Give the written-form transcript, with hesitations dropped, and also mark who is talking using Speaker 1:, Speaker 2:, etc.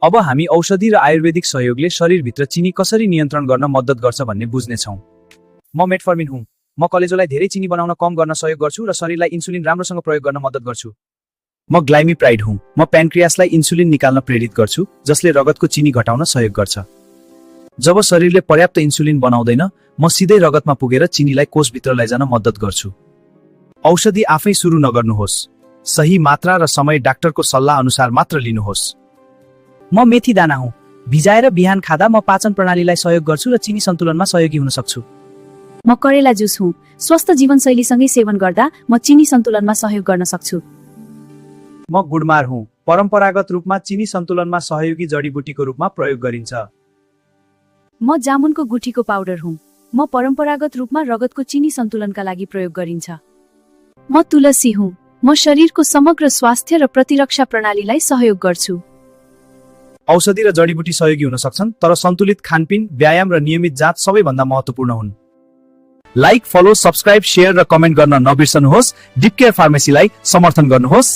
Speaker 1: अब हामी औषधि र आयुर्वेदिक सहयोगले शरीरभित्र चिनी कसरी नियन्त्रण गर्न मद्दत गर्छ भन्ने बुझ्नेछौँ। म मेटफर्मिन हुँ। म कलेजोलाई धेरै चिनी बनाउन कम गर्न सहयोग गर्छु र शरीरलाई इन्सुलिन राम्रोसँग प्रयोग गर्न मद्दत गर्छु। म ग्लाइमिप्राइड हुँ। म प्यानक्रियासलाई इन्सुलिन निकाल्न प्रेरित गर्छु, जसले रगतको चिनी घटाउन सहयोग गर्छ। जब शरीरले पर्याप्त इन्सुलिन बनाउँदैन, म सिधै रगतमा पुगेर चिनीलाई कोषभित्र लैजान मद्दत गर्छु। औषधि आफै सुरु नगर्नुहोस्। सही मात्रा र समय डाक्टरको सल्लाह अनुसार मात्र लिनुहोस्।
Speaker 2: म मेथी दाना हुँ। भिजाएर बिहान खाँदा म पाचन प्रणालीलाई सहयोग गर्छु र चिनी सन्तुलनमा सहयोगी हुन सक्छु।
Speaker 3: म करेला जुस हुँ। स्वस्थ जीवनशैलीसँगै सेवन गर्दा म चिनी सन्तुलनमा सहयोग गर्न सक्छु।
Speaker 1: म गुडमार हुँ। परम्परागत रूपमा चिनी सन्तुलनमा सहयोगी जडीबुटीको रूपमा प्रयोग गरिन्छ।
Speaker 3: म जामुनको गुठीको पाउडर हुँ। म परम्परागत रूपमा रगतको चिनी सन्तुलनका लागि प्रयोग गरिन्छ। म तुलसी हुँ। म शरीरको समग्र स्वास्थ्य र प्रतिरक्षा प्रणालीलाई सहयोग गर्छु।
Speaker 1: औषधि र जडीबुटी सहयोगी हुन सक्छन्, तर सन्तुलित खानपिन, व्यायाम र नियमित जाँच सबैभन्दा महत्त्वपूर्ण हुन्। लाइक, फलो, सब्स्क्राइब, शेयर र कमेन्ट गर्न नबिर्सनुहोस्। डिप केयर फार्मेसीलाई समर्थन गर्नुहोस्।